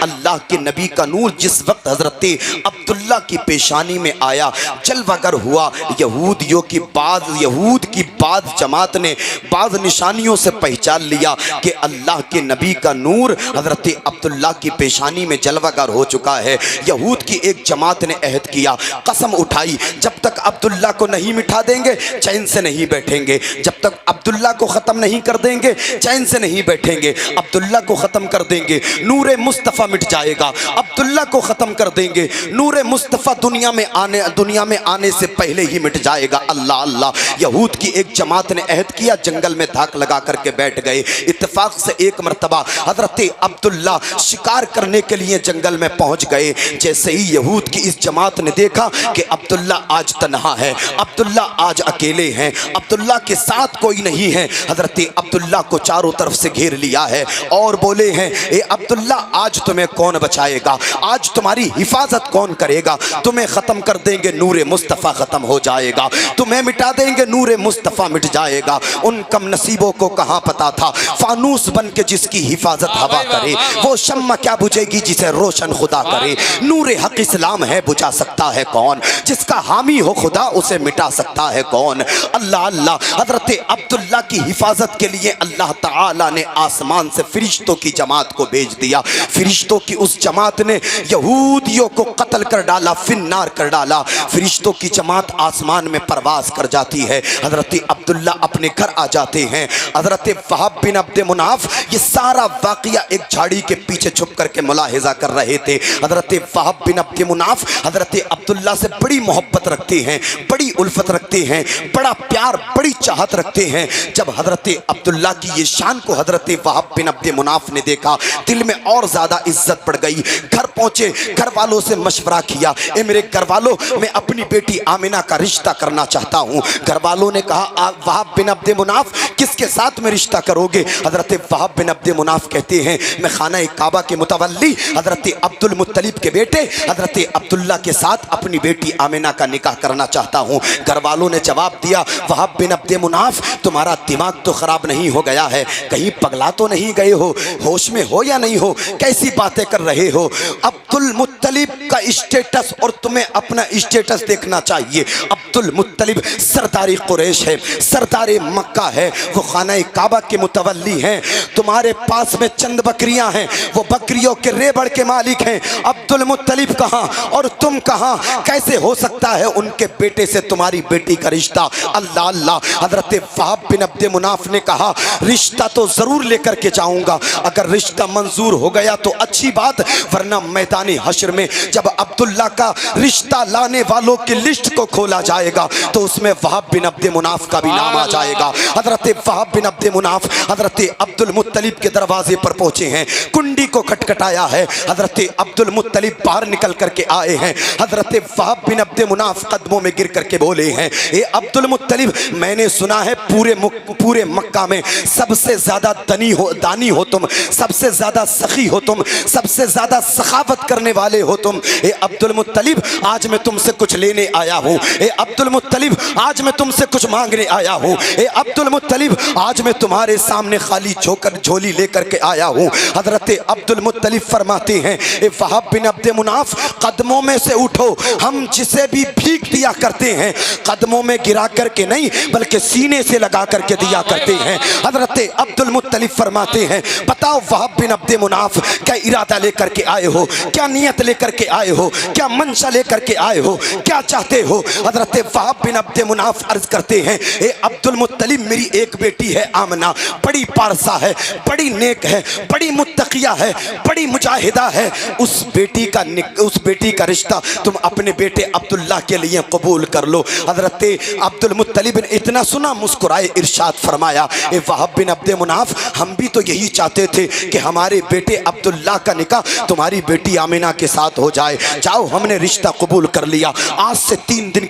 अल्लाह के नबी का नूर जिस वक्त हजरत अब्दुल्ला की पेशानी में आया, जलवागर हुआ। यहूद की बाद जमात ने बाद निशानियों से पहचान लिया कि अल्लाह के नबी का नूर हजरत अब्दुल्ला की पेशानी में जलवागर हो चुका है। यहूद की एक जमात ने अहद किया, कसम उठाई, जब तक अब्दुल्ला को नहीं मिटा देंगे चैन से नहीं बैठेंगे, जब तक अब्दुल्ला को ख़त्म नहीं कर देंगे चैन से नहीं बैठेंगे। अब्दुल्ला को ख़त्म कर देंगे नूरे मुस्तफ़ा मिट जाएगा, अब्दुल्ला को ख़त्म कर देंगे नूरे मुस्तफ़ा दुनिया में आने से पहले ही मिट जाएगा। अल्लाह अल्लाह। यहूद की एक जमात ने अहद किया, जंगल में धाक लगा करके बैठ गए। इत्तेफाक से एक मरतबा हजरत अब्दुल्ला शिकार करने के लिए जंगल में पहुंच गए। जैसे ही यहूद की इस जमात ने देखा कि अब्दुल्ला आज तन्हा है, अब्दुल्ला आज अकेले हैं, अब्दुल्ला के साथ कोई नहीं है, हजरत अब्दुल्ला को चारों तरफ से घेर लिया है और बोले हैं, ए अब्दुल्ला आज तुम्हें कौन बचाएगा, आज तुम्हारी हिफाजत कौन करेगा, तुम्हें ख़त्म कर देंगे नूरे मुस्तफ़ा ख़त्म हो जाएगा, तुम्हें मिटा देंगे नूरे मुस्तफ़ा मिट जाएगा। उन कम नसीबों को कहाँ पता था फानूस बन के जिसकी हिफाजत हवा करे वो शम्मा क्या बुझेगी जिसे रोशन खुदा करे। नूरे हक इस्लाम है बुझा सकता है कौन, जिसका हामी हो खुदा उसे मिटा सकता है कौन। अल्लाह अल्लाह। हजरत अब्दुल्ला की हिफाजत के लिए अल्लाह ताला ने आसमान से फरिश्तों की जमात को भेज दिया। फरिश्तों की उस जमात ने यहूदियों को कत्ल कर डाला, फिन्नार कर डाला। फरिश्तों की जमात आसमान में परवाज कर जाती है। हजरत अब्दुल्ला अपने घर आ जाते हैं। हजरत वहाब बिन अब्द मुनाफ ये सारा वाक़िया एक झाड़ी के पीछे छुप करके मुलाहिजा कर रहे थे। हजरत वहाब बिन अब्द मुनाफ हजरत अब्दुल्ला से बड़ी मोहब्बत रखते हैं, बड़ी उल्फत रखते हैं, बड़ा प्यार बड़ी चाहत रखते हैं। जब हजरत अब्दुल्ला की ये शान को हजरत वहाब बिन अब्द मुनाफ ने देखा, दिल में और ज़्यादा इज्जत बढ़ गई। घर पहुँचे, घर वालों से मशवरा किया, ए मेरे घर वालों, मैं अपनी बेटी आमिना का रिश्ता करना चाहता हूँ। घर वालों ने कहा, वहाब बिन अब्द मुनाफ किसके साथ में रिश्ता करोगे? हजरत वहाब बिन अब्द मुनाफ कहते हैं, मैं खाना काबा के मुतवल्ली हजरत अब्दुल मुत्तलिब के बेटे हजरत अब्दुल्ला के साथ अपनी बेटी आमिना का निकाह करना चाहता हूँ। घर वालों ने जवाब दिया, वहाब बिन अब्द मुनाफ तुम्हारा दिमाग तो ख़राब नहीं हो गया है, कहीं पगला तो नहीं गए हो, होश में हो या नहीं हो, कैसी बातें कर रहे हो? अब्दुल मुत्तलिब का स्टेटस और तुम्हें अपना स्टेटस देखना चाहिए। अब्दुल मुत्तलिब सरदारी कुरैश है, सरदारे मक्का है, वो खाना काबा के मुतवल्ली हैं। तुम्हारे पास में चंद बकरियां हैं, वो बकरियों के रेबड़ के मालिक हैं। अब्दुल मुत्तलिब कहाँ और तुम कहाँ? कैसे हो सकता है उनके बेटे से तुम्हारी बेटी का रिश्ता? अल्लाह अल्लाह। हजरत वहाब बिन अब्द मुनाफ ने कहा, रिश्ता तो ज़रूर लेकर के जाऊँगा, अगर रिश्ता मंजूर हो गया तो अच्छी बात, वरना मैदानी हश्र में जब अब्दुल्ला का रिश्ता लाने वालों की लिस्ट को खोला जाएगा तो उसमें वहाब बिन अब्द मुनाफ का भी नाम आ जाएगा। हजरत वहाब बिन अब्द मुनाफ हजरत अब्दुल मुत्तलिब के दरवाजे पर पहुंचे हैं, कुंडी को खटखटाया है। हजरत अब्दुल मुत्तलिब बाहर निकल करके आए हैं। हजरत वहाब बिन अब्द मुनाफ कदमों में गिर करके बोले हैं, ए अब्दुल मुत्तलिब, मैंने सुना है पूरे मक्का में सबसे ज़्यादा दानी हो तुम, सबसे ज़्यादा सखी हो तुम, सबसे ज़्यादा सखावत करने वाले हो तुम। ए अब्दुल मुत्तलिब, आज मैं तुमसे कुछ लेने आया हूँ। ए अब्दुल मुत्तलिब, आज मैं तुमसे कुछ मांगने आया हूँ। ए अब्दुल मुत्तलिब, आज मैं तुम्हारे सामने खाली झोली लेकर के आया हूँ। हजरत अब्दुल मुत्तलिब फरमाते हैं, ए वहाब बिन अब्द मुनाफ, कदमों में से उठो, हम जिसे भी भीख दिया करते हैं कदमों में गिरा करके नहीं बल्कि सीने से लगा करके दिया करते हैं। हजरत अब्दुल मुत्तलिब फरमाते हैं, बताओ वहाब बिन अब्द मुनाफ, क्या इरादा लेकर के आए हो, क्या नियत लेकर के आए हो, क्या मंशा लेकर के आए हो, क्या चाहते हो? हजरत वहाब बिन अब्द मुनाफ अर्ज करते हैं, ए अब्दुल मुत्तलिब, मेरी एक बेटी है आमना, बड़ी पारसा है, बड़ी नेक है, बड़ी मुत्तकिया है, बड़ी मुजाहिदा है। उस बेटी का रिश्ता तुम अपने बेटे अब्दुल्ला के लिए कबूल कर लो। हजरत अब्दुल मुत्तलिब ने इतना सुना, मुस्कुराए, इरशाद फरमाया, ए वहाब बिन अब्द मुनाफ, हम भी तो यही चाहते थे कि हमारे बेटे अब्दुल्ला का निकाह तुम्हारी बेटी आमिना के साथ हो जाए। जाओ, हमने रिश्ता कबूल कर लिया। आज से 3 दिन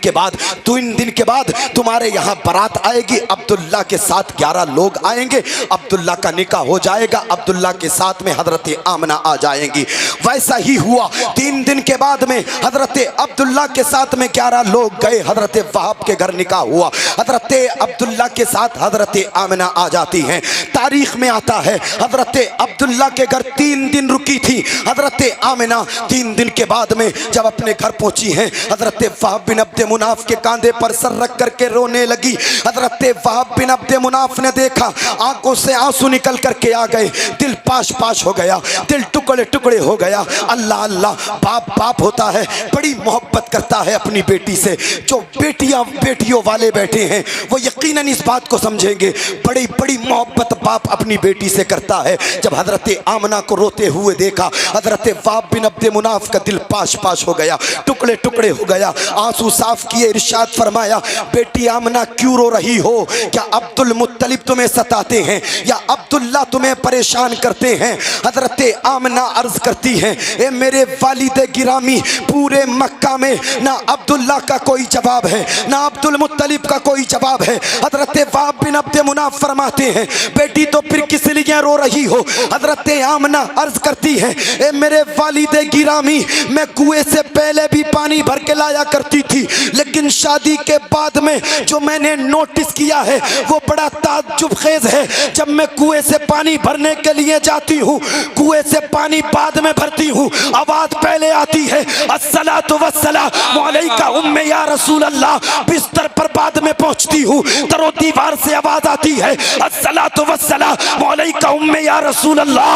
के बाद तुम्हारे यहाँ बारात आएगी, अब्दुल्ला के साथ 11 लोग आएंगे, अब्दुल्ला का निकाह हो जाएगा, अब्दुल्ला के साथ में हजरत आमिना आ जाएंगी। वैसा ही हुआ। 3 दिन के बाद में हजरत अब्दुल्ला के साथ में 11 लोग गए, हजरत वहाब के घर निकाह हुआ। हजरत अब्दुल्ला के साथ हजरत आमिना आ जाती हैं। तारीख में आता है हजरत अब्दुल्ला के घर 3 दिन चुकी थी। हजरत आमिना 3 दिन के बाद में जब अपने घर पहुंची हैं, हजरत वहाब बिन अब्द मुनाफ के कांधे पर सर रख करके रोने लगी। हजरत वहाब बिन अब्द मुनाफ ने देखा, आंखों से आंसू निकल करके आ गए, दिल पाश पाश हो गया, दिल टुकड़े टुकड़े हो गया। अल्लाह अल्लाह, बाप बाप होता है, बड़ी मोहब्बत करता है अपनी बेटी से। जो बेटियां बेटियों वाले बैठे हैं वो यकीनन इस बात को समझेंगे, बड़ी बड़ी मोहब्बत बाप अपनी बेटी से करता है। जब हजरत आमना को रोते हुए देखा, हजरत वहाब बिन अब्द मुनाफ का दिल पाश पाश हो गया, टुकड़े टुकड़े हो गया, आंसू साफ किए, इरशाद फरमाया, बेटी आमना क्यों रो रही हो? क्या अब्दुल मुत्तलिब तुम्हें सताते हैं या अब्दुल्ला तुम्हें परेशान करते हैं? हजरत आमना अर्ज करती हैं, ए मेरे वालिद गिरामी, पूरे मक्का में ना अब्दुल्ला का कोई जवाब है, ना अब्दुल मुत्तलिब का कोई जवाब है। हजरत वहाब बिन अब्द मुनाफ फरमाते हैं, बेटी तो फिर किस लिए रो रही हो? हजरत आमना अर्ज करती है, ए मेरे वालिद गिरामी, मैं कुएं से पहले भी पानी भर के लाया करती थी, लेकिन शादी के बाद में जो मैंने नोटिस किया है वो बड़ा ताज्जुब खेज है। जब मैं कुएं से पानी भरने के लिए जाती हूँ, कुएं से पानी बाद में भरती हूँ, आवाज पहले आती है, अस्सलातु वस्सलामु अलैका उम्मे या रसूल अल्लाह। बिस्तर पर बाद में पहुंचती हूँ, दरो दीवार से आवाज आती है, अस्सलातु वस्सलामु अलैका उम्मे या रसूल अल्लाह।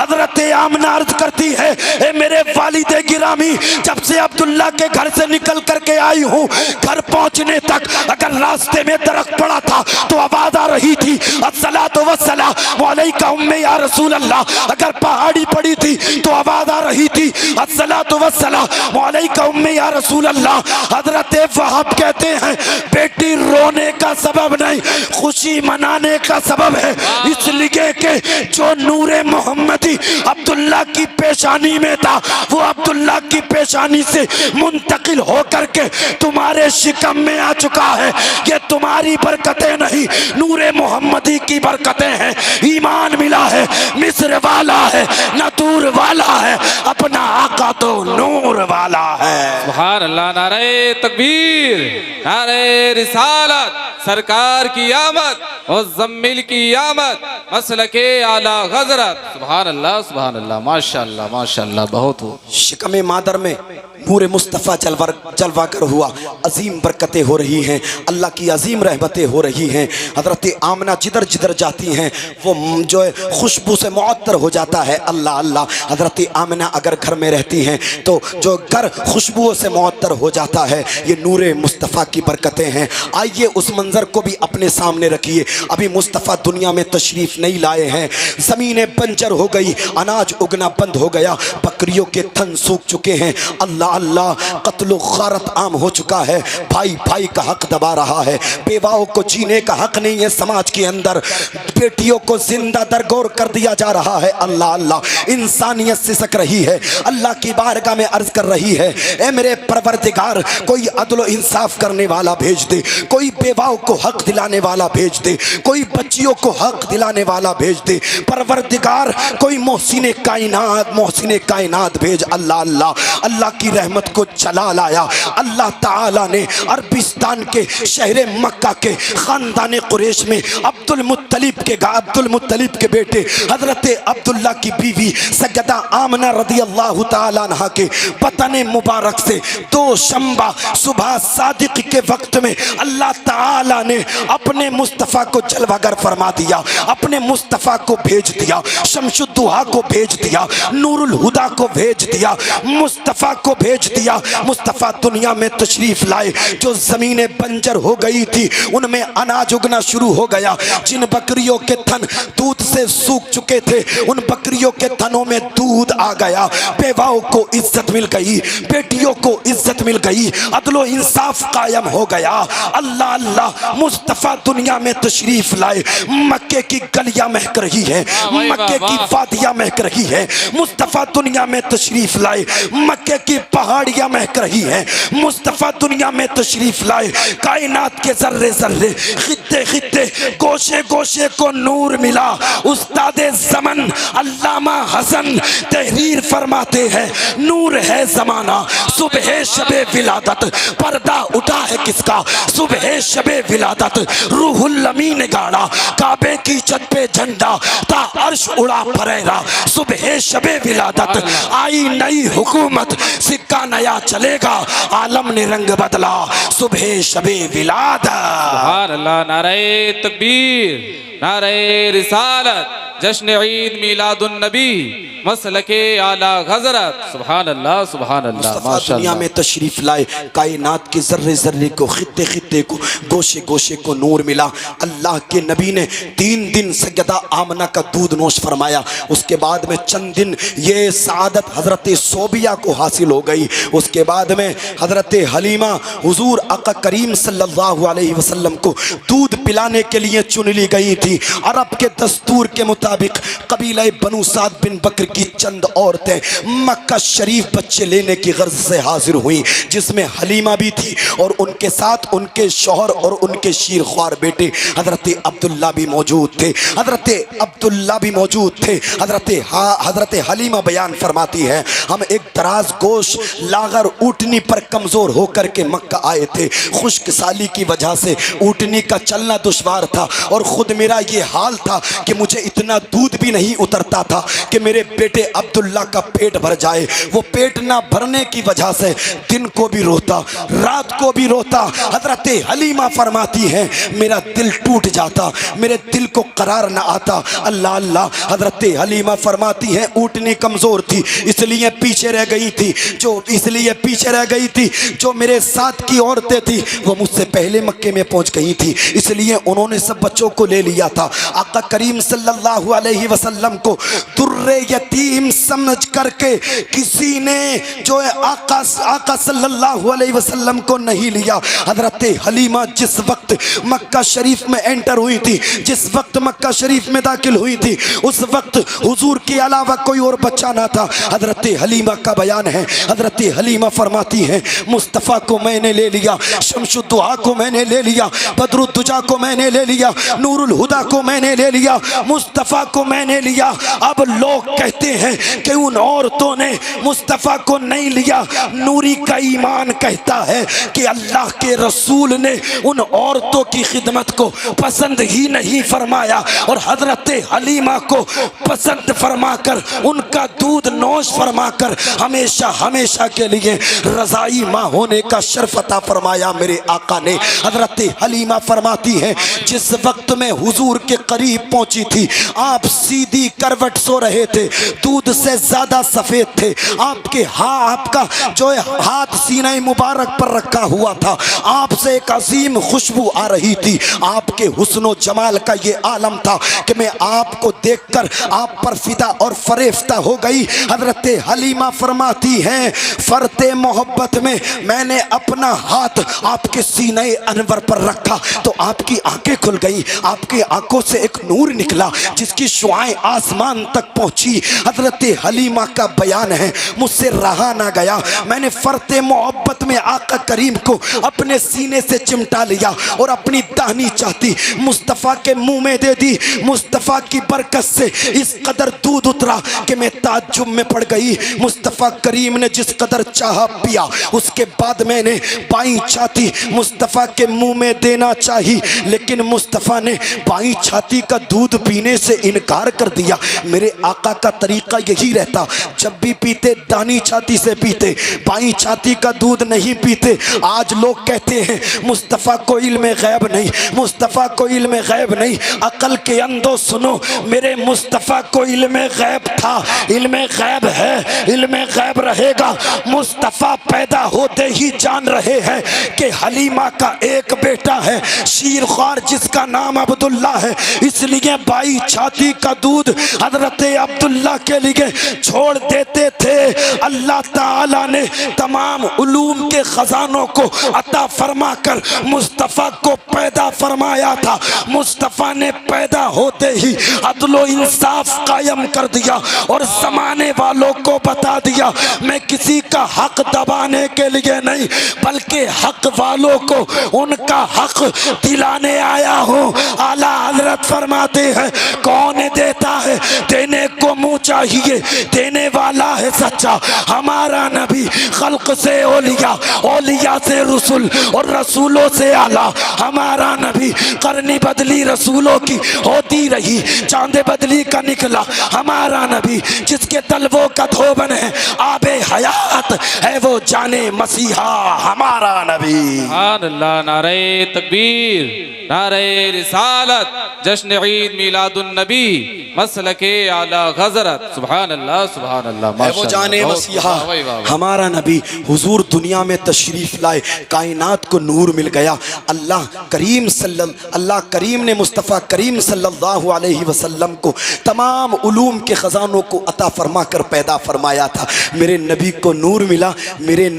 हजरत आमना अर्ज करती है, ए मेरे वालिद गिरामी, जब से अब्दुल्ला के घर से निकल करके आई हूँ, घर पहुंचने तक अगर रास्ते में दरख्त पड़ा था तो आवाज आ रही थी, अस्सलातु वस्सलामु अलैका उम्मे या रसूल अल्लाह। अगर पहाड़ी पड़ी थी तो आवाज आ रही थी, अस्सलातु वस्सलामु अलैका उम्मे या रसूल अल्लाह। हजरत वहाब कहते हैं, बेटी रोने का सबब नहीं, खुशी मनाने का सबब है, इसलिए कि जो नूरे मोहम्मदी अब्दुल्ला की पेशानी में था वो अब्दुल्ला की पेशानी से मुंतकिल होकर के तुम्हारे शिकम में आ चुका है। ये तुम्हारी बरकतें नहीं, नूरे मोहम्मदी की बरकतें हैं। ईमान मिला है, मिस्र वाला है, नतूर वाला है, अपना आका तो नूर वाला है। सुभान अल्लाह, नारे तकबीर, नारे रिसालत, सरकार की आमद, मुज़म्मिल की आमद, मसलके आला हज़रत। सुभान अल्लाह, सुभान अल्लाह, माशाअल्लाह माशाअल्लाह। बहुत हो शिकमे मादर में नूरे मुस्तफ़ा जलवागर हुआ, अजीम बरकतें हो रही हैं, अल्लाह की अजीम रहमतें हो रही हैं। हजरत आमना जिधर जिधर जाती हैं वो जो है खुशबू से मुअत्तर हो जाता है। अल्लाह अल्लाह, हजरत आमना अगर घर में रहती हैं तो जो घर खुशबुओं से मुअत्तर हो जाता है, ये नूरे मुस्तफ़ा की बरकतें हैं। आइए उस मंजर को भी अपने सामने रखिए। अभी मुस्तफ़ा दुनिया में तशरीफ नहीं लाए हैं, ज़मीनें बंजर हो गई, अनाज उगना बंद हो गया, बकरियों के थन सूख चुके हैं। अल्लाह अल्लाह, कत्लो गारत आम हो चुका है, भाई भाई का हक दबा रहा है, बेवाओं को जीने का हक नहीं है समाज के अंदर, बेटियों को जिंदा दरगोर कर दिया जा रहा है। अल्लाह अल्लाह, इंसानियत सिसक रही है, अल्लाह की बारगाह में अर्ज कर रही है, ए मेरे परवरदिगार, कोई अदल इंसाफ करने वाला भेज दे, कोई बेवाओं को हक दिलाने वाला भेज दे, कोई बच्चियों को हक दिलाने वाला भेज दे। परवरदिगार, कोई मोहसिन कायनात भेज। अल्लाह अल्लाह, अल्लाह की रहमत को चला लाया। अल्लाह ताला ने अरबिस्तान के शहर मक्का के खानदान कुरैश में अब्दुल मुत्तलिब के बेटे हजरत अब्दुल्ला की बीवी सैयदा आमना रज़ियल्लाहु ताला अन्हा के बतन मुबारक से 2 शंबा सुबह सादिक के वक्त में अल्लाह ताला ने अपने मुस्तफ़ा को जलवागर फरमा दिया, अपने मुस्तफ़ा को भेज दिया, शमशुद्दुहा को भेज दिया, नूरुल हुदा को भेज दिया, मुस्तफ़ा को भेज दिया। मुस्तफ़ा दुनिया में तशरीफ लाए, जो ज़मीनें बंजर हो गई थी उनमें अनाज उगना शुरू हो गया। जिन बकरियों के थन दूध से सूख चुके थे उन बकरियों के थनों में दूध आ गया, बेवाओं को इज्जत मिल गई, बेटियों को इज्जत मिल गई, अदलो इंसाफ कायम हो गया। अल्लाह अल्लाह, मुस्तफ़ा दुनिया में तशरीफ लाए, मक्के की गलियां महक रही है, मक्के की वादियां महक रही है। मुस्तफ़ा दुनिया में तशरीफ लाए, मक्के की पहाड़ियां महक रही हैं। मुस्तफ़ा दुनिया में तशरीफ लाए, कायनात के जर्रे जर्रे, खित्ते खित्ते, गोशे गोशे को नूर मिला। उस्तादे ज़मन अल्लामा हसन तहरीर फरमाते हैं, नूर है ज़माना सुबह शबे विलादत, पर्दा उठा है किसका सुबह शबे विलादत। रूहुल अमीन गाड़ा काबे की छत पे झंडा, ता अर्श उड़ा फरेरा सुबह शबे विलादत। आई नई हुकूमत, सिक्का नया चलेगा, आलम ने रंग बदला सुबह शबे विलादत। सुभान अल्लाह। नारे तकबीर, नारे रिसालत, जश्न ईद मिलादुन नबी, मसलके आला हज़रत। सुभान अल्लाह, सुभान अल्लाह, मुस्तफ़ा माशाअल्लाह। दुनिया में तशरीफ लाए, कायनात के जर्रे जर्रे को, खित्ते खित्ते को, गोशे गोशे को नूर मिला। अल्लाह के नबी ने 3 दिन सैयदा आमना का दूध नोश फरमाया। उसके बाद में चंद दिन ये सादत हजरत सोबिया को हासिल हो गई। उसके बाद में हजरत हलीमा हुजूर आका करीम सल्लल्लाहु अलैहि वसल्लम को दूध पिलाने के लिए चुन ली गई थी। अरब के दस्तूर के मुताबिक कबीला बनु साद बिन बकर की चंद औरतें मक्का शरीफ बच्चे लेने की गर्ज से हाजिर हुई, जिसमें हलीमा भी थी और उनके साथ उनके शौहर और उनके शीरख्वार बेटे हजरत अब्दुल्ला भी मौजूद थे। हजरत अब्दुल्ला भी मौजूद थे। हजरत हलीमा बयान फरमाती है, हम एक दराज गोश लागर ऊँटनी पर कमजोर होकर के मक्का आए थे। खुश्क साली की वजह से ऊँटनी का चलना दुश्वार था और खुद मेरा ये हाल था कि मुझे इतना दूध भी नहीं उतरता था कि मेरे बेटे अब्दुल्ला का पेट भर जाए। वो पेट ना भरने की वजह से दिन को भी रोता, रात को भी रोता। हजरत हलीमा फरमाती हैं, मेरा दिल टूट जाता, मेरे दिल को करार ना आता। अल्लाह अल्लाह। हजरत हलीमा फरमाती हैं, ऊँटनी कमजोर थी इसलिए पीछे रह गई थी, जो मेरे साथ की औरतें थी वो मुझसे पहले मक्के में पहुंच गई थी, इसलिए उन्होंने सब बच्चों को ले लिया था। आका करीम सल्लल्लाहु अलैहि वसल्लम को दुर्रे यतीम समझ करके किसी ने जो है आका सल्लल्लाहु अलैहि वसल्लम को नहीं लिया। हजरत हलीमा जिस वक्त मक्का शरीफ में एंटर हुई थी, जिस वक्त मक्का शरीफ में दाखिल हुई थी, उस वक्त हुजूर के अलावा कोई और बच्चा ना था। हजरत हलीमा का बयान है, हजरत हलीमा फरमाती हैं, मुस्तफ़ा को मैंने ले लिया, शमशुद्दुहा को मैंने ले लिया, बदरुद्दुजा को मैंने ले लिया, नूरुल हुदा को मैंने ले लिया, मुस्तफ़ा को मैंने लिया। अब लोग कहते हैं कि उन औरतों ने मुस्तफ़ा को नहीं लिया। नूरी का ईमान कहता है कि अल्लाह के रसूल ने उन औरतों की खिदमत को पसंद ही नहीं फरमाया और हजरत हलीमा को पसंद फरमाकर उनका दूध नोश फरमाकर हमेशा हमेशा के लिए रज़ाई माँ होने का शर्फ अता फरमाया मेरे आका ने। हजरत हलीमा फरमाती हैं, जिस वक्त में हुजूर के करीब पहुंची थी, आप सीधी करवट सो रहे थे, दूध से ज्यादा सफेद थे। आपका जो है हाथ सीने मुबारक पर रखा हुआ था, आपसे एक अजीम खुशबू आ रही थी। आपके हुस्नो जमाल का ये आलम था कि मैं आपको देखकर आप पर फिदा और फरेफ्ता हो गई। हजरत हलीमा फरमाती हैं, फरते मोहब्बत में मैंने अपना हाथ आपके सीने अनवर पर रखा तो आपकी आंखें खुल गई, आपकी आंखों से एक नूर निकला जिसकी शुआएं आसमान तक पहुंची। हजरत हलीमा का बयान है, मुझसे रहा ना गया, मैंने फरते मोहब्बत में आका करीम को अपने सीने से चिमटा लिया और अपनी दाहनी चाहती मुस्तफ़ा के मुंह में दे दी। मुस्तफ़ा की बरकत से इस कदर दूध उतरा कि मैं ताज्जुब में पड़ गई। मुस्तफ़ा करीम ने जिस कदर चाहा पिया, उसके बाद मैंने बाईं छाती मुस्तफ़ा के मुंह में देना चाही, लेकिन मुस्तफ़ा ने बाईं छाती का दूध पीने से इनकार कर दिया। मेरे आका का तरीका यही रहता, जब भी पीते दानी छाती से पीते, बाईं छाती का दूध नहीं पीते। आज लोग कहते हैं मुस्तफ़ा को इल्म गैब नहीं, मुस्तफ़ा को इल्म गैब नहीं। अकल के अंदो सुनो, मेरे मुस्तफ़ा को इल्म गैब था, इल्म गैब है, इल्म गैब रहेगा। मुस्तफ़ा पैदा होते ही जान रहे हैं कि हलीमा का एक बेटा है शीरख्वार जिसका नाम अब्दुल्ला है, इसलिए बाई छाती जाती का दूध हजरत अब्दुल्ला के लिए छोड़ देते थे। अल्लाह ताला ने तमाम उलूम के खजानों को अता फरमा कर मुस्तफ़ा को पैदा फरमाया था। मुस्तफ़ा ने पैदा होते ही अदलो इंसाफ कायम कर दिया और ज़माने वालों को बता दिया मैं किसी का हक दबाने के लिए नहीं बल्कि हक वालों को उनका हक दिलाने आया हूँ। आला हजरत फरमाते हैं कौन देता है देने को मुँह चाहिए, देने वाला है सच्चा हमारा नबी। खल्क से ओलिया, ओलिया से रसूल और रसूलों से आला हमारा नबी। करनी बदली रसूलों की होती रही, चांदे बदली का निकला हमारा नबी। जिसके तलवों का धोबन है आबे हयात है वो जाने मसीहा हमारा नबी। सुभान अल्लाह। नारे तकबीर, नारे रिसालत, जश्न ईद मिलादुन नबी, मसलके आला हज़रत। सुभान अल्लाह, सुभान अल्लाह। है वो जाने मसीहा हमारा नबी। हुजूर दुनिया में तशरीफ लाए, कायनात को नूर मिल गया। अल्लाह करीम ने मुस्तफ़ा करीम सल्लल्लाहु अलैहि वसल्लम को तमाम उलूम के ख़जानों को अता फरमा कर पैदा फरमाया था। मेरे नबी को नूर मिला, मेरे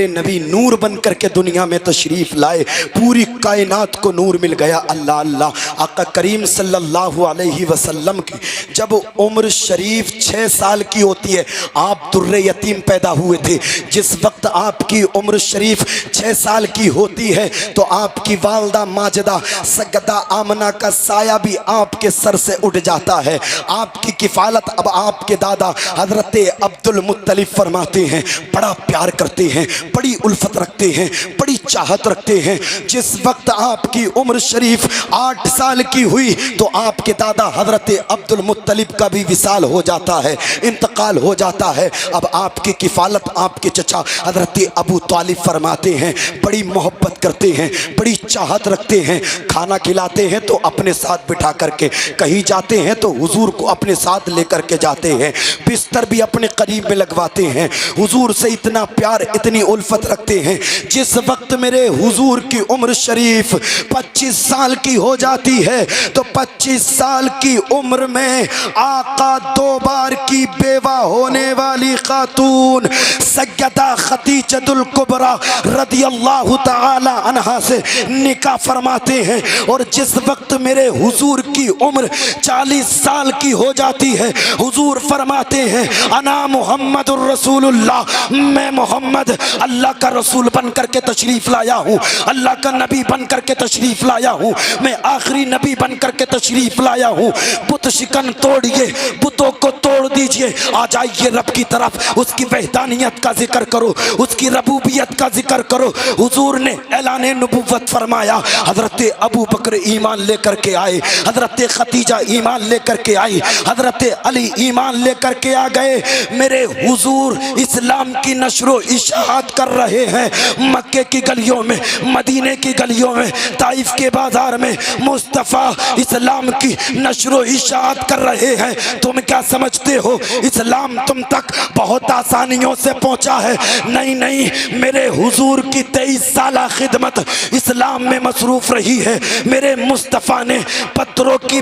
नबी नूर बन कर के दुनिया में तशरीफ़ लाए, पूरी कायनात को नूर मिल गया। अल्लाह अल्लाह। आका करीम सल्लल्लाहु अलैहि वसल्लम की जब उम्र शरीफ 6 साल की होती है, आप दुर्रे यतीम पैदा हुए थे। जिस वक्त आपकी उम्र शरीफ 6 साल की होती है तो आपकी वालदा माजदा सगदा आमना का साया भी आपके सर से उठ जाता है। आपकी किफ़ालत अब आपके दादा हजरत अब्दुल मुत्तलिब फरमाते हैं, बड़ा प्यार करते हैं, बड़ी उल्फत रखते हैं, बड़ी चाहत रखते हैं। जिस वक्त आपकी उम्र शरीफ 8 साल की हुई तो आपके दादा हजरत अब्दुल मुत्तलिब का भी विसाल हो जाता है, इंतकाल हो जाता है। अब आपकी किफ़ालत आपके चचा हजरत अबू तालिब फरमाते हैं, बड़ी मोहब्बत करते हैं, बड़ी चाहत रखते हैं। खाना खिलाते हैं तो अपने साथ बिठा करके, कहीं जाते हैं तो हुजूर को अपने साथ लेकर के जाते हैं, बिस्तर भी अपने करीब में लगवाते हैं। हुजूर से इतना प्यार इतनी उल्फत रखते हैं। जिस वक्त मेरे हुजूर की उम्र शरीफ 25 साल की हो जाती है तो 25 साल की उम्र में आका 2 बार की बेवा होने वाली खातून सैयदा खदीजतुल कुबरा रदियल्लाहु ताला अन्हा से निकाह फरमाते हैं। और जिस वक्त मेरे हुजूर की उम्र 40 साल की हो जाती है, हुजूर फरमाते हैं अना मुहम्मदुर रसूलुल्लाह, मैं मोहम्मद अल्लाह का रसूल बन करके तशरीफ लाया हूँ, अल्लाह का नबी बन करके तशरीफ लाया हूँ, मैं आखिरी नबी बन करके तशरीफ लाया हूँ। बुत शिकन तोड़िए, बुतों को तोड़ दीजिए, आ जाइए रब की तरफ, उसकी वहदानियत का जिक्र करो, उसकी रबूबियत का जिक्र करो। हुजूर ने ऐलान नबुव्वत फरमाया। हजरत अबू बकर ईमान लेकर के आए, हजरत खदीजा ईमान लेकर के आई, हजरत अली ईमान लेकर के आ गए। मेरे हुजूर इस्लाम की नशरो इशाअत कर रहे हैं, मक्के की गलियों में, मदीने की गलियों में, ताइफ के बाजार में मुस्तफ़ा इस्लाम की नशरो इशाअत कर रहे हैं। तुम क्या समझते हो इस्लाम तुम तक बहुत आसानियों से पहुंचा है? नहीं नहीं, मेरे हुजूर की 23 साला खिदमत इस्लाम में मसरूफ रही है। मेरे मुस्तफ़ा ने पत्थरों की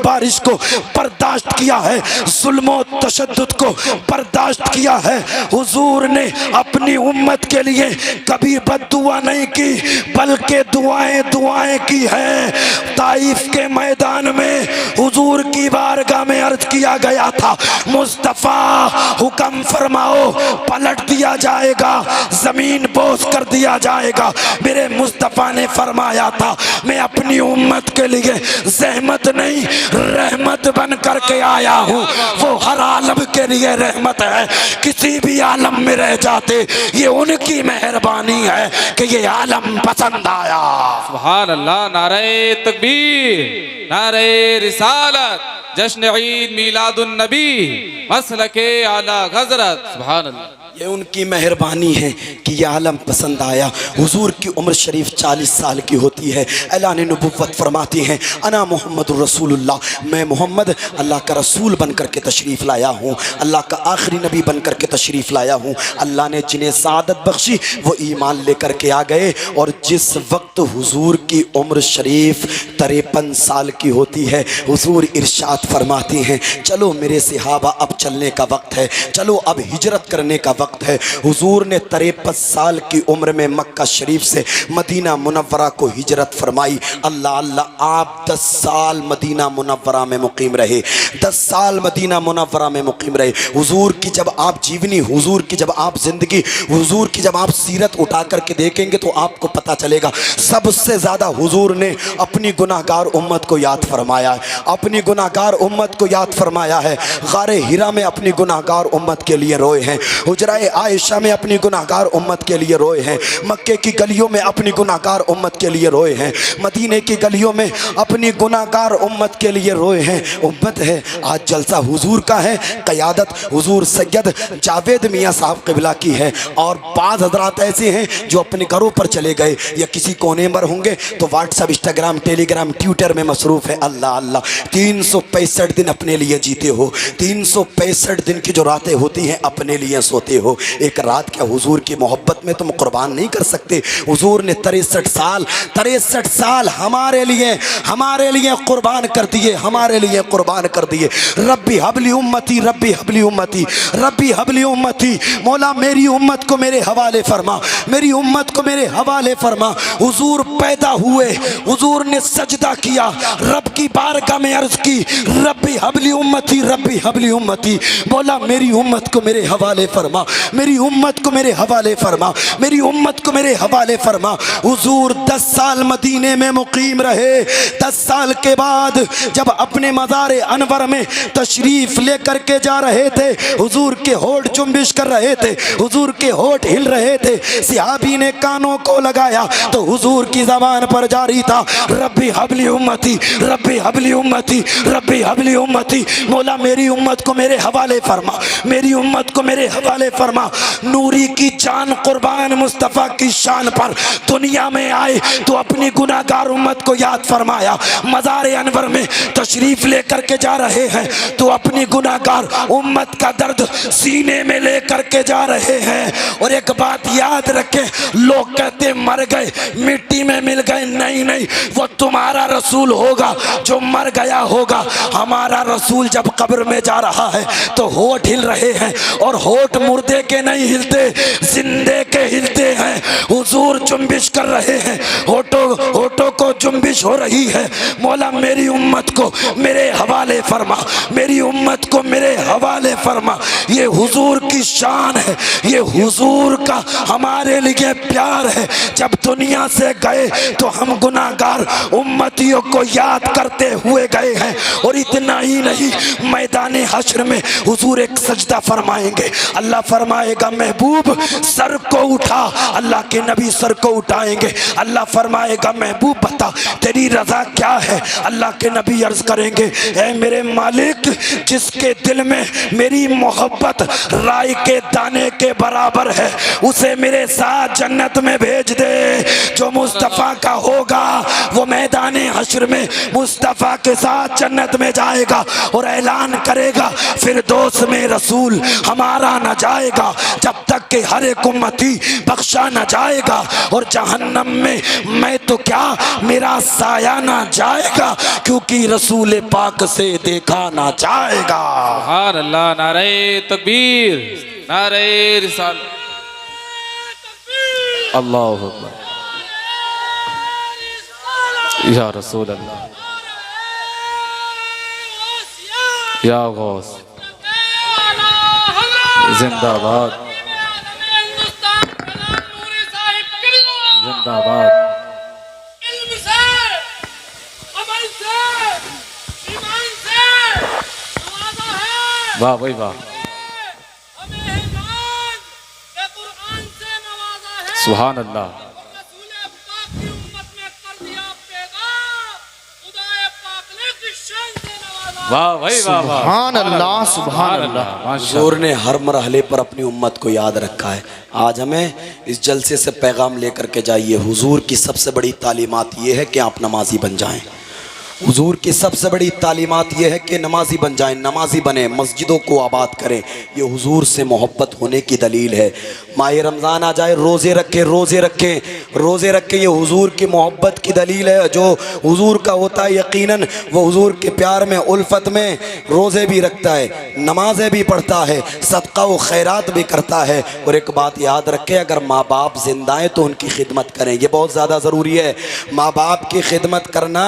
बारिश को बर्दाश्त किया है, जुल्म तशद्दुद को बर्दाश्त किया है। हुजूर ने अपनी उम्मत के लिए कभी बद्दुआ नहीं की बल्कि दुआएं की हैं। ताइफ के मैदान में हुजूर की बारगाह में अर्ज किया गया था, मुस्तफ़ा हुक्म फरमाओ, पलट दिया जाएगा, जमीन बोझ कर दिया जाएगा। मेरे मुस्तफ़ा ने फरमाया था मैं अपनी उम्मत के लिए ज़हमत नहीं रहमत बन करके आया हूँ। वो हर आलम के लिए रहमत है, किसी भी आलम में रह जाते ये उनकी मेहरबानी है कि ये आलम पसंद आया। सुभान अल्लाह। नारे तकबीर, नारे रिसालत, जश्न ईद मिलादुन नबी, मसलके आला हज़रत। सुभान अल्लाह। ये उनकी मेहरबानी है कि यह आलम पसंद आया। हुजूर की उम्र शरीफ 40 साल की होती है। ऐलान नबुव्वत फरमाती हैं अना मुहम्मदुर रसूलुल्लाह, मैं मोहम्मद अल्लाह का रसूल बन करके तशरीफ़ लाया हूँ, अल्लाह का आखिरी नबी बन करके तशरीफ़ लाया हूँ। अल्लाह ने जिन्हें सादत बख्शी वो ईमान लेकर के आ गए। और जिस वक्त हुजूर की उम्र शरीफ 53 साल की होती है, हुजूर इरशाद फरमाती हैं, चलो मेरे सहाबा अब चलने का वक्त है, चलो अब हिजरत करने का वक्त है। हुजूर ने 53 साल की उम्र में मक्का शरीफ से मदीना मुनव्वरा को हिजरत फरमाई। अल्लाह अल्लाह, आप 10 साल मदीना मुनव्वरा में मुकीम रहे, 10 साल मदीना मुनव्वरा में मुकीम रहे। हुजूर की जब आप जीवनी, हुजूर की जब आप ज़िंदगी, हुजूर की जब आप सीरत उठा करके देखेंगे तो आपको पता चलेगा सबसे ज़्यादा हुजूर ने अपनी गुनाहगार उम्मत को याद फरमाया है, अपनी गुनाहगार उम्मत को याद फरमाया है। गारे हिरा में अपनी गुनाहगार उम्मत के लिए रोए हैं, हुजराए आयशा में अपनी गुनाहगार उम्मत के लिए रोए हैं, मक्के की गलियों में अपनी गुनाहगार उम्मत के लिए रोए हैं, मदीने की गलियों में अपनी गुनाहगार उम्मत के लिए रोए हैं। उम्मत है, आज जलसा हुजूर का है, क़यादत हुजूर सैयद जावेद मियाँ साहब क़िबला की है। और बाद हज़रात ऐसे हैं जो अपने घरों पर चले गए या किसी कोने पर होंगे तो व्हाट्सएप, इंस्टाग्राम, टेलीग्राम, ट्विटर में मसरूफ़ है। अल्लाह अल्लाह, 365 दिन अपने लिए जीते हो, 365 दिन की जो रातें होती हैं अपने लिए सोते हो। एक रात क्या हुजूर की मोहब्बत में तुम कुर्बान नहीं कर सकते? हुजूर ने 63 साल हमारे लिए कुर्बान कर दिए, हमारे लिए कुर्बान कर दिए। रब्बी हबली उम्मती, रब्बी हबली उम्मती, रब्बी हबली उम्मती, मौला मेरी उम्मत को मेरे हवाले फरमा, मेरी उम्मत को मेरे हवाले फरमा। हुजूर पैदा हुए, हुजूर ने सजदा किया, रब की बारगाह में अर्ज की, रब्बी हबली उम्मती, रब्बी हबली उम्मती, मौला मेरी उम्मत को मेरे हवाले फरमा, मेरी उम्मत को मेरे हवाले फरमा, मेरी उम्मत को मेरे हवाले फरमा। हुजूर 10 साल मदीने में मुकीम रहे। 10 साल के बाद जब अपने मज़ार अनवर में तशरीफ लेकर के जा रहे थे, हुजूर के होठ जुम्बिश कर रहे थे, हुजूर के होठ हिल रहे थे। सहाबी ने कानों को लगाया तो हुजूर की ज़बान पर जारी था, रब्बी हबली उम्मती, रब्बी हबली उम्मती, रब्बी हबली उम्मती, मौला मेरी उम्मत को मेरे हवाले फरमा, मेरी उम्मत को मेरे हवाले फरमा। नूरी की जान कुर्बान मुस्तफ़ा की शान पर दुनिया में आए तो अपनी गुनाहगार उम्मत को याद फरमाया। मज़ार अनवर में तशरीफ लेकर के जा रहे हैं तो अपनी गुनाहगार उम्मत का दर्द सीने में लेकर के जा रहे हैं। और एक बात याद रखें, लोग कहते मर गए, मिट्टी में मिल गए, नहीं नहीं, वो तुम्हारा रसूल होगा जो मर गया होगा। हमारा रसूल जब कब्र में जा रहा है तो होठ हिल रहे हैं, और होठ मुर्दे के नहीं हिलते, जिंदे के हिलते हैं। हुजूर जुम्बिश कर रहे हैं, होठों को जुम्बिश हो रही है। मौला मेरी उम्मत को मेरे हवाले फरमा, मेरी उम्मत को मेरे हवाले फरमा। ये हुजूर की शान है, ये हुजूर का हमारे लिए प्यार है। जब दुनिया से गए तो हम गुनाहगार उम्मतियों को याद करते हुए गए हैं। और इतना ही नहीं, मैदान हश्र में हुजूर एक सजदा फरमाएंगे, अल्लाह फरमाएगा महबूब सर को उठा, अल्लाह के नबी सर को उठाएंगे, अल्लाह फरमाएगा महबूब बता तेरी रजा क्या है। अल्लाह के नबी अर्ज करेंगे, ऐ मेरे मालिक, जिसके दिल में मेरी मोहब्बत राई के दाने के बराबर है, उसे मेरे साथ जन्नत में भेज दे। जो मुस्तफ़ा का होगा वो मैदान हश्र में मुस्तफ़ा के साथ जन्नत में जाएगा और ऐलान करेगा फिरदौस में रसूल हमारा न जाएगा जब तक कि हर एक उम्मती बख्शा न जाएगा। और जहन्नम में मैं तो क्या, मेरा साया न जाएगा, क्योंकि रसूल पाक से देखा न जाएगा। सुभान अल्लाह, नारे तकबीर, नारे रिसालत, अल्लाहु अकबर, या रसूल अल्लाह, या गौस, जिंदाबाद, जिंदाबाद। वाह भाई वाह, सुभान अल्लाह, वाह भाई वाह, सुभान अल्लाह, सुभान अल्लाह। हुजूर ने हर मरहले पर अपनी उम्मत को याद रखा है। आज हमें इस जलसे से पैगाम लेकर के जाइए। हुजूर की सबसे बड़ी तालीमात ये है कि आप नमाजी बन जाएं। हुजूर की सबसे बड़ी तालीमात यह है कि नमाजी बन जाएं, नमाजी बने, मस्जिदों को आबाद करें। ये हुजूर से मोहब्बत होने की दलील है। माह रमज़ान आ जाए, रोज़े रखें, रोज़े रखें, रोज़े रखें, ये हुजूर की मोहब्बत की दलील है। जो हुजूर का होता है यकीनन वो हुजूर के प्यार में, उल्फत में रोज़े भी रखता है, नमाज़ें भी पढ़ता है, सदका व खैरात भी करता है। और एक बात याद रखें, अगर माँ बाप जिंदा हैं तो उनकी खिदमत करें, ये बहुत ज़्यादा ज़रूरी है। माँ बाप की खिदमत करना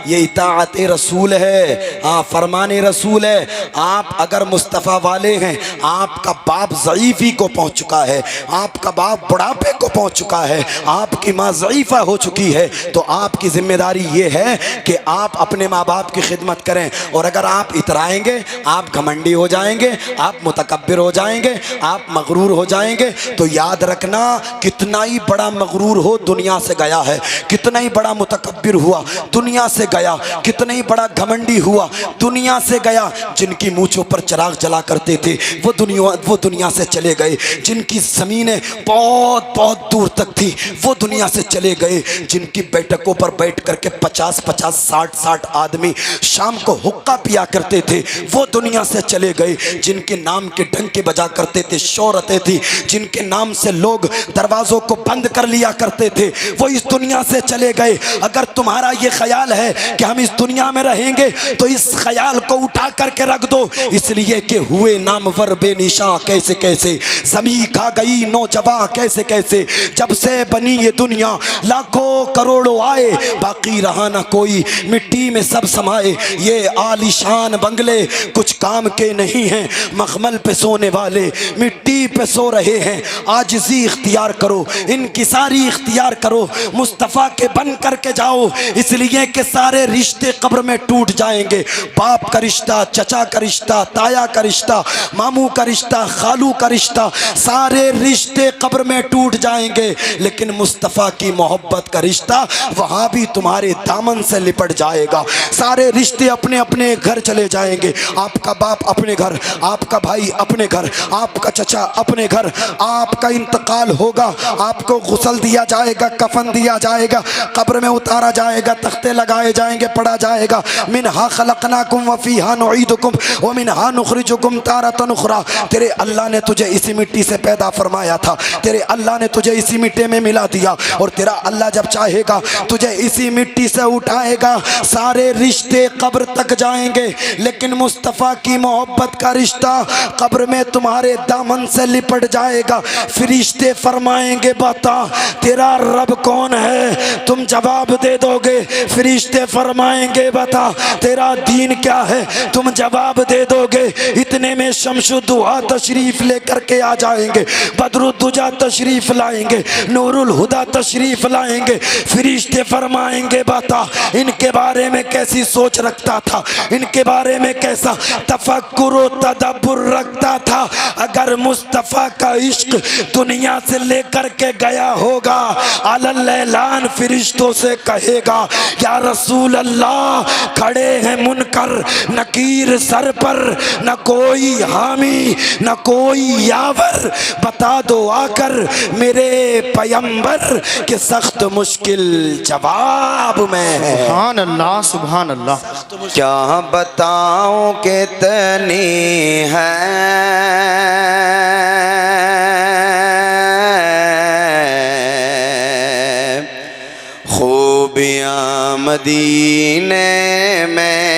ये इताअत रसूल है, हाँ फरमान रसूल है। आप अगर मुस्तफ़ा वाले हैं, आपका बाप ज़ईफ़ी को पहुँच चुका है, आपका बाप बुढ़ापे को पहुँच चुका है, आपकी माँ ज़ईफ़ा हो चुकी है, तो आपकी जिम्मेदारी ये है कि आप अपने माँ बाप की खिदमत करें। और अगर आप इतराएंगे, आप घमंडी हो जाएंगे, आप मुतकब्बिर हो जाएंगे, आप मगरूर हो जाएंगे, तो याद रखना कितना ही बड़ा मगरूर हो दुनिया से गया है, कितना ही बड़ा मुतकब्बिर हुआ दुनिया से गया, कितना ही बड़ा घमंडी हुआ दुनिया से गया। जिनकी मूंछों पर चिराग जला करते थे वो दुनिया से चले गए, जिनकी ज़मीनें बहुत बहुत दूर तक थी वो दुनिया से चले गए, जिनकी बैठकों पर बैठ करके 50-50, 60-60 आदमी शाम को हुक्का पिया करते थे वो दुनिया से चले गए, जिनके नाम के डंके बजा करते थे, शोहरतें थी, जिनके नाम से लोग दरवाज़ों को बंद कर लिया करते थे वो इस दुनिया से चले गए। अगर तुम्हारा ये ख्याल है कि हम इस दुनिया में रहेंगे तो इस ख्याल को उठा करके रख दो, इसलिए कि हुए नामवर बेनिशा कैसे कैसे, ज़मीं खा गई नौजवां कैसे कैसे, जब से बनी ये दुनिया लाखों करोड़ों आए बाकी रहा ना कोई, मिट्टी में सब समाए। ये आलीशान बंगले कुछ काम के नहीं हैं, मखमल पे सोने वाले मिट्टी पे सो रहे हैं। आजिज़ी इख्तियार करो, इनकिसारी इख्तियार करो, मुस्तफ़ा के बन करके जाओ, इसलिए कि सारे रिश्ते कब्र में टूट जाएंगे। बाप का रिश्ता, चचा का रिश्ता, ताया का रिश्ता, मामू का रिश्ता, खालू का रिश्ता, सारे रिश्ते कब्र में टूट जाएंगे, लेकिन मुस्तफ़ा की मोहब्बत का रिश्ता वहाँ भी तुम्हारे दामन से लिपट जाएगा। सारे रिश्ते अपने अपने घर चले जाएंगे, आपका बाप अपने घर, आपका भाई अपने घर, आपका चचा अपने घर, आपका इंतकाल होगा, आपको गुस्ल दिया जाएगा, कफन दिया जाएगा, कब्र में उतारा जाएगा, तख्ते लगाए जाएंगे, पढ़ा जाएगा मिनहा खलकनाकुम व फीहा नुईदुकुम व मिनहा नुखरिजुकुम तारतन उखरा। तेरे अल्लाह ने तुझे इसी मिट्टी से पैदा फरमाया था, तेरे अल्लाह ने तुझे इसी मिट्टी में मिला दिया, और तेरा अल्लाह जब चाहेगा तुझे इसी मिट्टी से उठाएगा। सारे रिश्ते कब्र तक जाएंगे, लेकिन मुस्तफ़ा की मोहब्बत का रिश्ता कब्र में तुम्हारे दामन से लिपट जाएगा। फरिश्ते फरमाएंगे बता तेरा रब कौन है, तुम जवाब दे दोगे। फरिश्ते फरमाएंगे बता तेरा दीन क्या है, तुम जवाब दे दोगे। इतने में शमशुद्दुहा तशरीफ लेकर के आ जाएंगे, बदरुद्दुजा तशरीफ लाएंगे, नूरुल हुदा तशरीफ लाएंगे। फरिश्ते फरमाएंगे बता इनके बारे में कैसी सोच रखता था, इनके बारे में कैसा तफक्कुर व तदब्बुर रखता था। अगर मुस्तफ़ा का इश्क दुनिया से लेकर के गया होगा, अलल ऐलान फरिश्तों से कहेगा या रसूल अल्लाह, खड़े हैं मुनकर नकीर सर पर, न कोई हामी न कोई यावर, बता दो आकर मेरे पैगंबर के सख्त मुश्किल जवाब में है। सुभान अल्लाह, सुभान अल्लाह। क्या बताऊं कितनी है खूबियां मदीने में,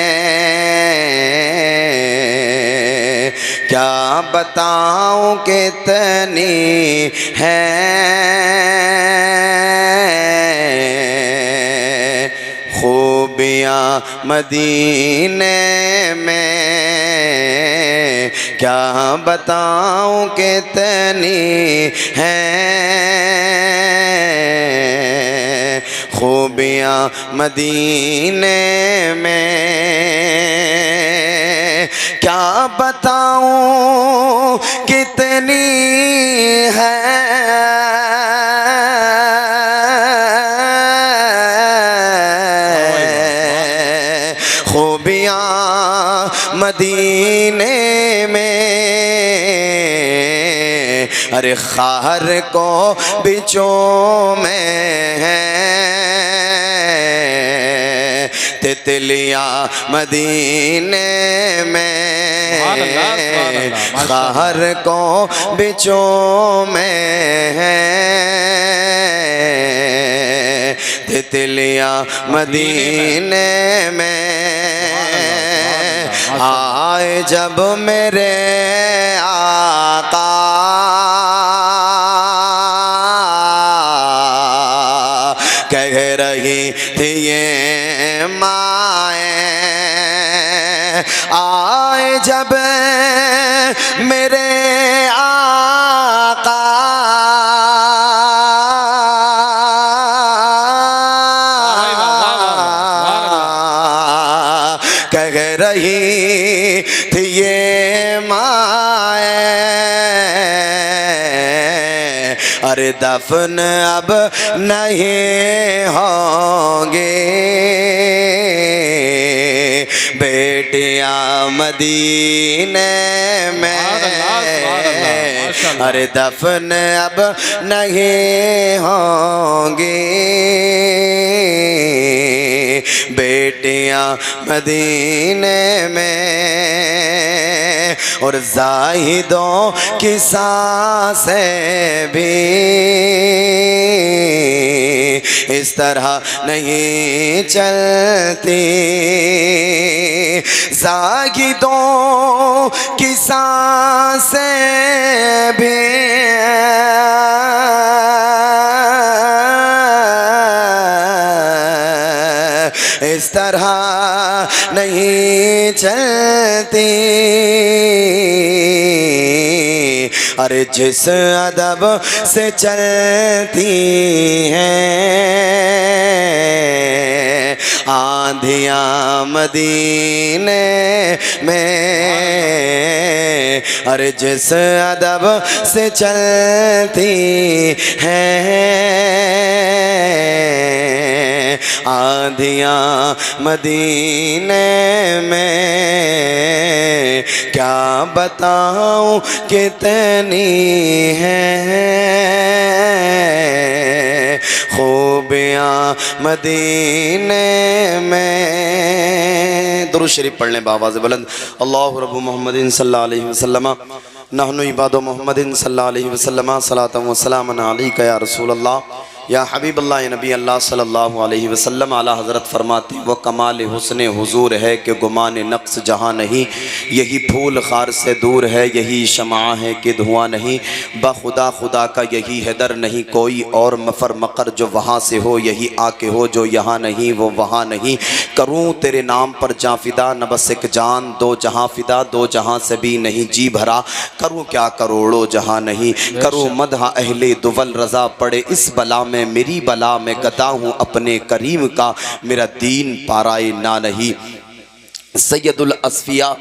क्या बताऊं कितनी है खूबियां मदीने में, क्या बताऊं कितनी है खूबियां मदीने में, क्या बताऊं कितनी है खूबियां मदीने में। अरे खार को बिचों में है तितलियां मदीने में कहर को बिचों में है तितलियां मदीने में आए जब मेरे आका कह रही थी ये माए आए जब मेरे आका कह रही थी ये माए अरे दफन अब नहीं होंगे बेटियां मदीने में अरे दफन अब नहीं होंगे बेटियां मदीने में और जाहिदों की सांसें भी इस तरह नहीं चलती जाहिदों की सांसें भी इस तरह नहीं चलती अरे जिस अदब से चलती हैं आंधियां मदीने में अरे जिस अदब से चलती हैं आंधियां मदीने में क्या बताऊं कितनी हैं खूबियां मदीने में। दुरूद शरीफ पढ़ लें बावाज़ बुलंद। अल्लाहु रब्बु मुहम्मदिन सल्लल्लाहु अलैहि वसल्लम नहनु इबादु मुहम्मदिन सल्लल्लाहु अलैहि वसल्लम सलातन व सलामन अलैका या रसूल अल्लाह या हबीब अल्लाह या नबी अल्लाह सल्लल्लाहु अलैहि वसल्लम। आला हज़रत फरमाते वो कमाल हुस्न हुजूर है कि गुमान नक्स जहाँ नहीं, यही फूल खार से दूर है, यही शमा है कि धुआं नहीं, बखुदा खुदा का यही हैदर नहीं कोई और मफर मकर जो वहाँ से हो, यही आके हो जो यहाँ नहीं वो वहाँ नहीं। करूँ तेरे नाम पर जाँ फिदा न बस एक जान, दो जहाँ फिदा दो जहाँ से भी नहीं जी भरा, करूँ क्या करोड़ों जहाँ नहीं। करूँ मदह अहले दुवल रज़ा पड़े इस बला में, मेरी बला में गदा हूँ अपने करीम का, मेरा दीन पाराए ना नहीं। सैयदुल अस्फिया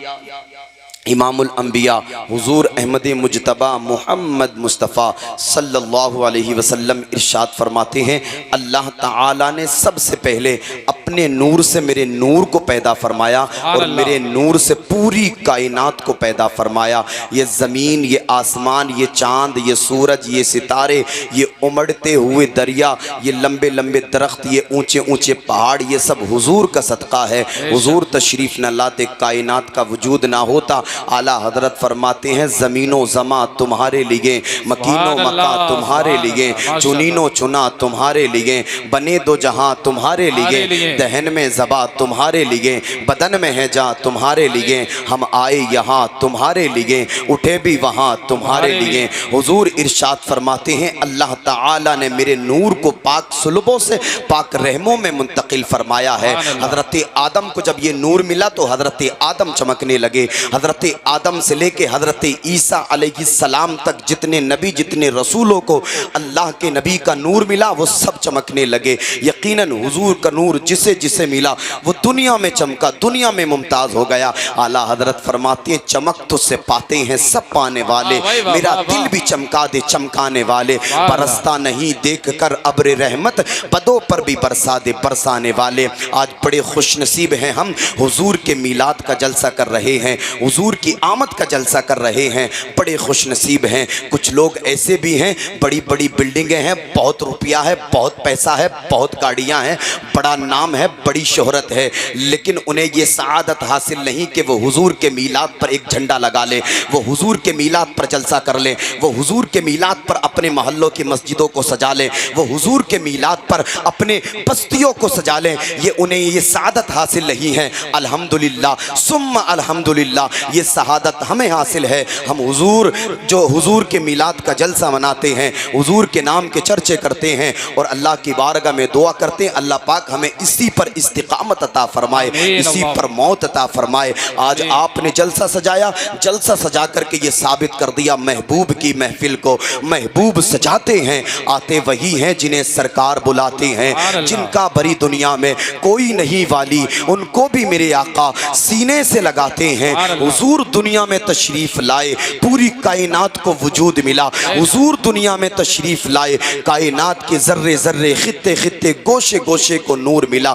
इमामुल अंबिया हुजूर अहमद मुजतबा मोहम्मद मुस्तफ़ा सल्लल्लाहु अलैहि वसल्लम इरशाद फरमाते हैं, अल्लाह ताला ने सबसे पहले अपने नूर से मेरे नूर को पैदा फरमाया और मेरे नूर से पूरी कायनात को पैदा फरमाया। ये ज़मीन, ये आसमान, ये चाँद, ये सूरज, ये सितारे, ये उमड़ते हुए दरिया, ये लंबे लंबे दरख्त, ये ऊंचे ऊंचे पहाड़, ये सब हुजूर का सदका है। हुजूर तशरीफ़ न लाते कायनात का वजूद ना होता। आला हजरत फरमाते हैं, ज़मीनो ज़मा तुम्हारे लिए, मकीनो मका तुम्हारे लिए, चुनीनो चुना तुम्हारे लिए, बने दो जहां तुम्हारे लिए, दहन में ज़बा तुम्हारे लिए, बदन में है जा तुम्हारे लिए, हम आए यहाँ तुम्हारे लिए, उठे भी वहाँ तुम्हारे लिए। हुजूर इरशाद फरमाते हैं, अल्लाह ताला ने मेरे नूर को पाक सुलबों से पाक रहमों में मुंतकिल फरमाया है। हज़रत आदम को जब ये नूर मिला तो हज़रत आदम चमकने लगे। हज़रत आदम से लेके हज़रत ईसा अलैहिस्सलाम तक जितने नबी, जितने रसूलों को अल्लाह के नबी का नूर मिला वो सब चमकने लगे। यकीनन हुजूर का नूर जिसे जिसे मिला वो दुनिया में चमका, दुनिया में मुमताज़ हो गया। आला हज़रत फरमाते हैं, चमक तुझसे पाते हैं सब पाने वाले, मेरा दिल भी चमका दे चमकाने वाले, बरसता नहीं देख कर अब्र रहमत, बदों पर भी बरसा दे बरसाने वाले। आज बड़े खुशनसीब हैं हम, हुजूर के मीलाद का जलसा कर रहे हैं, हुजूर की आमद का जलसा कर रहे हैं, बड़े खुशनसीब हैं। कुछ लोग ऐसे भी हैं, बड़ी बड़ी बिल्डिंगें हैं, बहुत रुपया है, बहुत पैसा है, बहुत गाड़ियां हैं, बड़ा नाम नाम है, बड़ी शोहरत है, लेकिन उन्हें ये सआदत हासिल नहीं कि वो हुजूर के मीलाद पर एक झंडा लगा लें, वो हुजूर के मीलाद पर जलसा कर लें, वो हुजूर के मीलाद पर अपने मोहल्लों की मस्जिदों को सजा लें, वो हुजूर के मीलाद पर अपने बस्तियों को सजा लें। ये उन्हें ये सआदत हासिल नहीं है। अल्हम्दुलिल्लाह सुम्मा अल्हम्दुलिल्लाह, ये सआदत हमें हासिल है। हम हुजूर जो हुजूर के मीलाद का जलसा मनाते हैं, हुजूर के नाम के चर्चे करते हैं और अल्लाह की बारगाह में दुआ करते हैं, अल्लाह पाक हमें इसी पर इस्तिकामत अता फरमाए, इसी पर मौत अता फरमाए। आज आपने जलसा सजाया, जलसा सजा करके ये साबित कर दिया महबूब की महफिल को। महबूब सजाते हैं, आते वही हैं जिन्हें सरकार बुलाते हैं, जिनका बड़ी दुनिया में कोई नहीं वाली, उनको भी मेरे आका सीने से लगाते हैं। हुजूर दुनिया में तशरीफ लाए, पूरी कायनात को वजूद मिला। हुजूर दुनिया में तशरीफ लाए, कायनात के जर्रे जर्रे, खित्ते खित्ते, गोशे गोशे को नूर मिला।